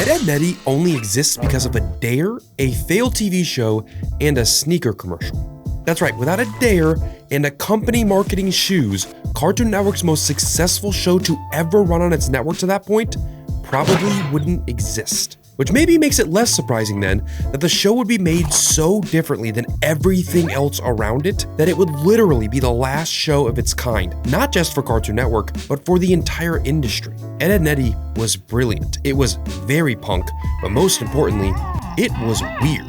Ed, Edd n Eddy only exists because of a dare, a failed TV show, and a sneaker commercial. That's right, without a dare and a company marketing shoes, Cartoon Network's most successful show to ever run on its network to that point probably wouldn't exist. Which maybe makes it less surprising then that the show would be made so differently than everything else around it that it would literally be the last show of its kind, not just for Cartoon Network, but for the entire industry. Ed, Edd n Eddy was brilliant. It was very punk, but most importantly, it was weird.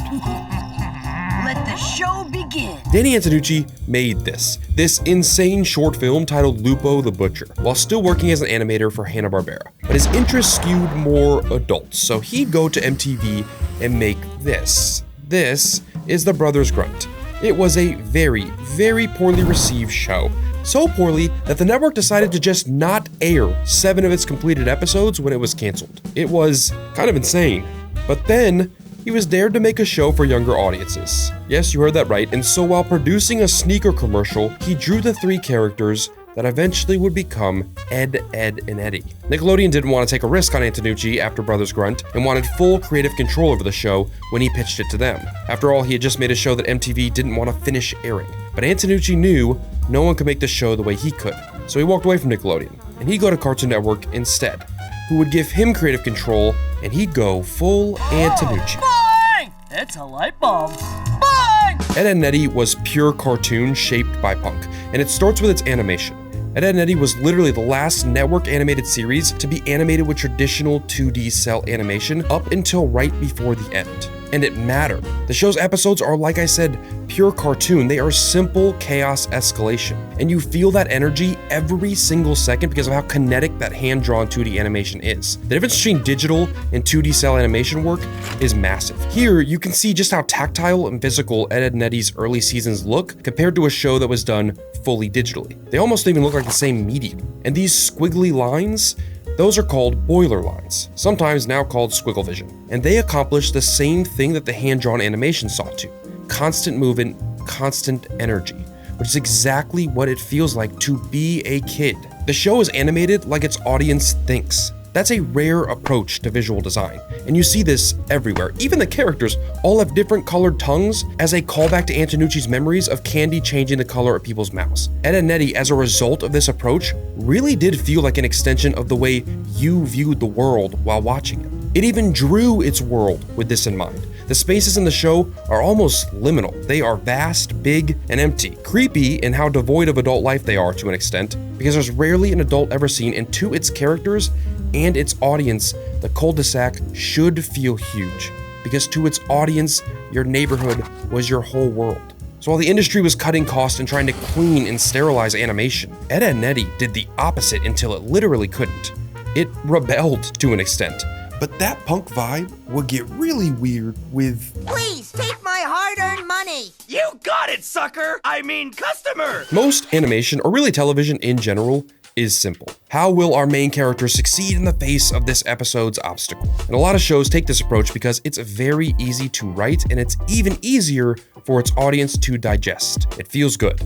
Let the show begin. Danny Antonucci made this insane short film titled Lupo the Butcher, while still working as an animator for Hanna-Barbera. But his interests skewed more adult, so he'd go to MTV and make this. This is The Brothers Grunt. It was a very, very poorly received show. So poorly that the network decided to just not air 7 of its completed episodes when it was canceled. It was kind of insane. But then, he was dared to make a show for younger audiences. Yes, you heard that right, and so while producing a sneaker commercial, he drew the 3 characters that eventually would become Ed, Edd n Eddy. Nickelodeon didn't want to take a risk on Antonucci after Brothers Grunt and wanted full creative control over the show when he pitched it to them. After all, he had just made a show that MTV didn't want to finish airing. But Antonucci knew no one could make the show the way he could, so he walked away from Nickelodeon, and he'd go to Cartoon Network instead, who would give him creative control, and he'd go full Antonucci. Bang! It's a light bulb. Bang! Ed, Edd n Eddy was pure cartoon shaped by punk, and it starts with its animation. Ed, Edd n Eddy was literally the last network animated series to be animated with traditional 2D cell animation up until right before the end. And it mattered. The show's episodes are, like I said, pure cartoon. They are simple chaos escalation. And you feel that energy every single second because of how kinetic that hand-drawn 2D animation is. The difference between digital and 2D cell animation work is massive. Here, you can see just how tactile and physical Ed, Edd n Eddy's early seasons look compared to a show that was done fully digitally. They almost even look like the same medium. And these squiggly lines, those are called boiler lines, sometimes now called squiggle vision. And they accomplish the same thing that the hand-drawn animation sought to: constant movement, constant energy, which is exactly what it feels like to be a kid. The show is animated like its audience thinks. That's a rare approach to visual design, and you see this everywhere. Even the characters all have different colored tongues as a callback to Antonucci's memories of candy changing the color of people's mouths. Ed, Edd n Eddy, as a result of this approach, really did feel like an extension of the way you viewed the world while watching it. It even drew its world with this in mind. The spaces in the show are almost liminal. They are vast, big, and empty. Creepy in how devoid of adult life they are to an extent, because there's rarely an adult ever seen, and to its characters and its audience, the cul-de-sac should feel huge, because to its audience, your neighborhood was your whole world. So while the industry was cutting costs and trying to clean and sterilize animation, Ed, Edd n Eddy did the opposite until it literally couldn't. It rebelled to an extent. But that punk vibe would get really weird with, "Please take my hard-earned money." You got it, sucker! I mean, customer! Most animation, or really television in general, is simple. How will our main character succeed in the face of this episode's obstacle? And a lot of shows take this approach because it's very easy to write, and it's even easier for its audience to digest. It feels good.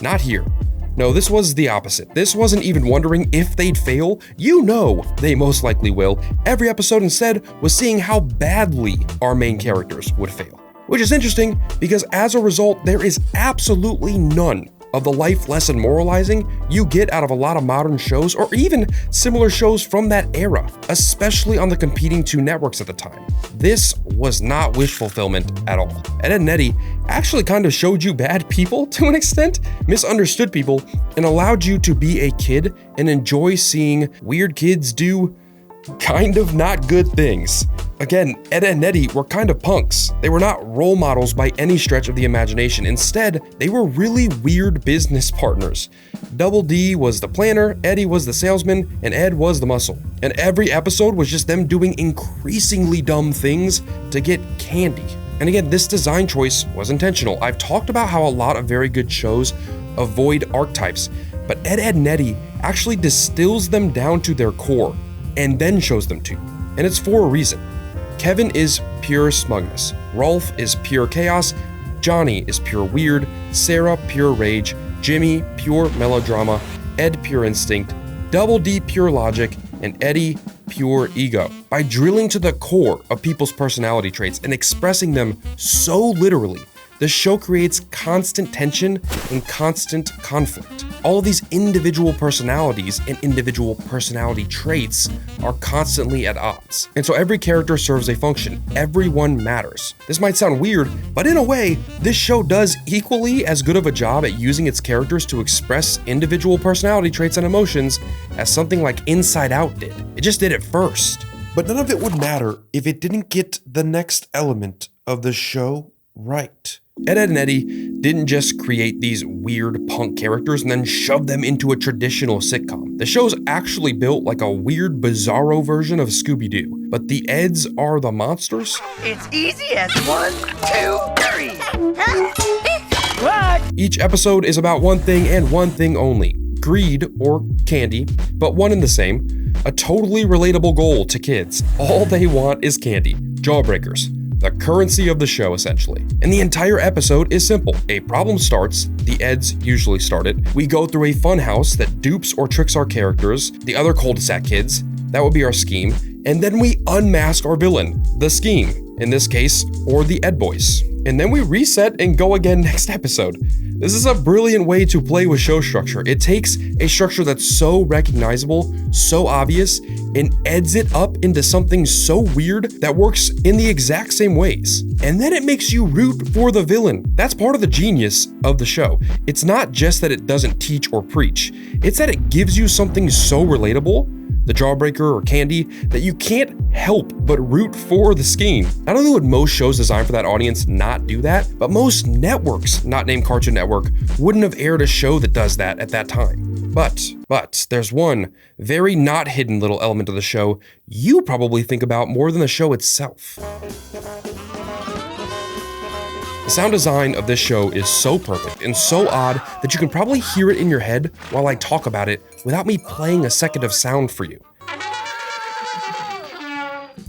Not here. No, this was the opposite. This wasn't even wondering if they'd fail. You know they most likely will. Every episode instead was seeing how badly our main characters would fail. Which is interesting because as a result, there is absolutely none of the life lesson moralizing you get out of a lot of modern shows, or even similar shows from that era, especially on the competing 2 networks at the time. This was not wish fulfillment at all. Ed, Edd n Eddy actually kind of showed you bad people to an extent, misunderstood people, and allowed you to be a kid and enjoy seeing weird kids do kind of not good things. Again, Ed, Edd n Eddy were kind of punks. They were not role models by any stretch of the imagination. Instead, they were really weird business partners. Double D was the planner, Eddie was the salesman, and Ed was the muscle. And every episode was just them doing increasingly dumb things to get candy. And again, this design choice was intentional. I've talked about how a lot of very good shows avoid archetypes, but Ed, Edd n Eddy actually distills them down to their core and then shows them to you. And it's for a reason. Kevin is pure smugness, Rolf is pure chaos, Johnny is pure weird, Sarah pure rage, Jimmy pure melodrama, Ed pure instinct, Double D pure logic, and Eddie pure ego. By drilling to the core of people's personality traits and expressing them so literally, the show creates constant tension and constant conflict. All of these individual personalities and individual personality traits are constantly at odds. And so every character serves a function. Everyone matters. This might sound weird, but in a way, this show does equally as good of a job at using its characters to express individual personality traits and emotions as something like Inside Out did. It just did it first. But none of it would matter if it didn't get the next element of the show right. Ed, and Eddy didn't just create these weird punk characters and then shove them into a traditional sitcom. The show's actually built like a weird, bizarro version of Scooby-Doo. But the Eds are the monsters? It's easy as 1, 2, 3. What? Each episode is about one thing and one thing only. Greed, or candy, but one and the same. A totally relatable goal to kids. All they want is candy. Jawbreakers. The currency of the show, essentially. And the entire episode is simple. A problem starts, the Eds usually start it. We go through a funhouse that dupes or tricks our characters, the other cul-de-sac kids, that would be our scheme, and then we unmask our villain, the scheme, in this case, or the Ed boys. And then we reset and go again next episode. This is a brilliant way to play with show structure. It takes a structure that's so recognizable, so obvious, and eds it up into something so weird that works in the exact same ways. And then it makes you root for the villain. That's part of the genius of the show. It's not just that it doesn't teach or preach, it's that it gives you something so relatable, the Jawbreaker or candy, that you can't help but root for the scheme. Not only would most shows designed for that audience not do that, but most networks, not named Cartoon Network, wouldn't have aired a show that does that at that time. But there's one very not hidden little element of the show you probably think about more than the show itself. The sound design of this show is so perfect and so odd that you can probably hear it in your head while I talk about it without me playing a second of sound for you.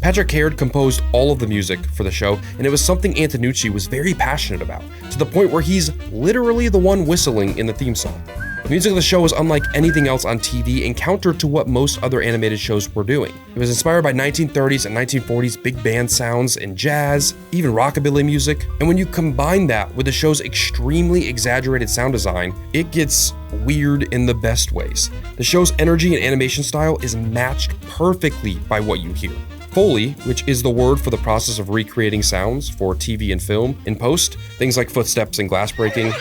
Patrick Caird composed all of the music for the show, and it was something Antonucci was very passionate about, to the point where he's literally the one whistling in the theme song. The music of the show was unlike anything else on TV and counter to what most other animated shows were doing. It was inspired by 1930s and 1940s big band sounds and jazz, even rockabilly music. And when you combine that with the show's extremely exaggerated sound design, it gets weird in the best ways. The show's energy and animation style is matched perfectly by what you hear. Foley, which is the word for the process of recreating sounds for TV and film in post, things like footsteps and glass breaking,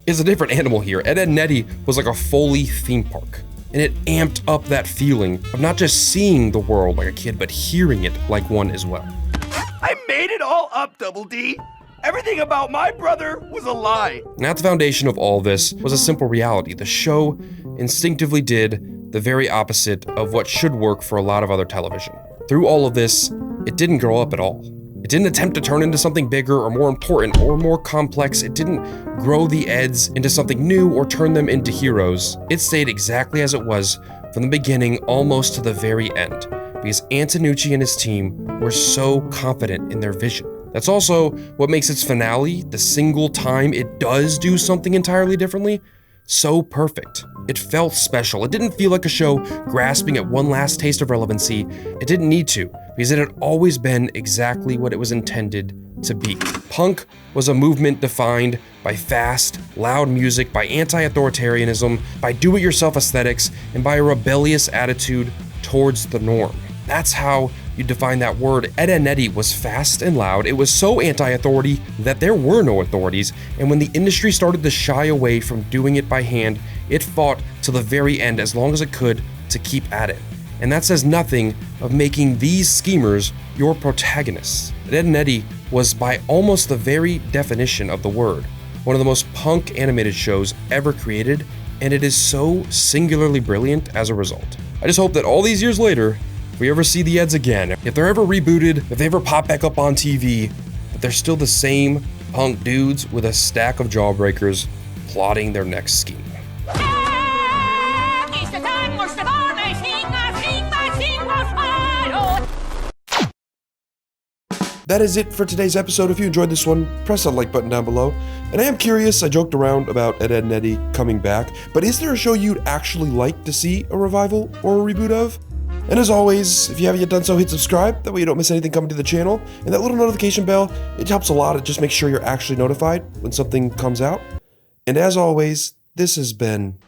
is a different animal here. Ed, and Eddy was like a Foley theme park, and it amped up that feeling of not just seeing the world like a kid, but hearing it like one as well. I made it all up, Double D. Everything about my brother was a lie. And at the foundation of all this was a simple reality. The show instinctively did the very opposite of what should work for a lot of other television. Through all of this, it didn't grow up at all. It didn't attempt to turn into something bigger or more important or more complex. It didn't grow the Eds into something new or turn them into heroes. It stayed exactly as it was from the beginning almost to the very end, because Antonucci and his team were so confident in their vision. That's also what makes its finale, the single time it does do something entirely differently, so perfect. It felt special. It didn't feel like a show grasping at one last taste of relevancy. It didn't need to, because it had always been exactly what it was intended to be. Punk was a movement defined by fast, loud music, by anti-authoritarianism, by do-it-yourself aesthetics, and by a rebellious attitude towards the norm. That's how you define that word. Ed, and Eddy was fast and loud. It was so anti-authority that there were no authorities, and when the industry started to shy away from doing it by hand, it fought to the very end as long as it could to keep at it. And that says nothing of making these schemers your protagonists. Ed, and Eddy was by almost the very definition of the word, one of the most punk animated shows ever created, and it is so singularly brilliant as a result. I just hope that all these years later, if we ever see the Eds again, if they're ever rebooted, if they ever pop back up on TV, that they're still the same punk dudes with a stack of jawbreakers plotting their next scheme. That is it for today's episode. If you enjoyed this one, press that like button down below. And I am curious, I joked around about Ed, and Eddy coming back, but is there a show you'd actually like to see a revival or a reboot of? And as always, if you haven't yet done so, hit subscribe. That way you don't miss anything coming to the channel. And that little notification bell, it helps a lot. It just makes sure you're actually notified when something comes out. And as always, this has been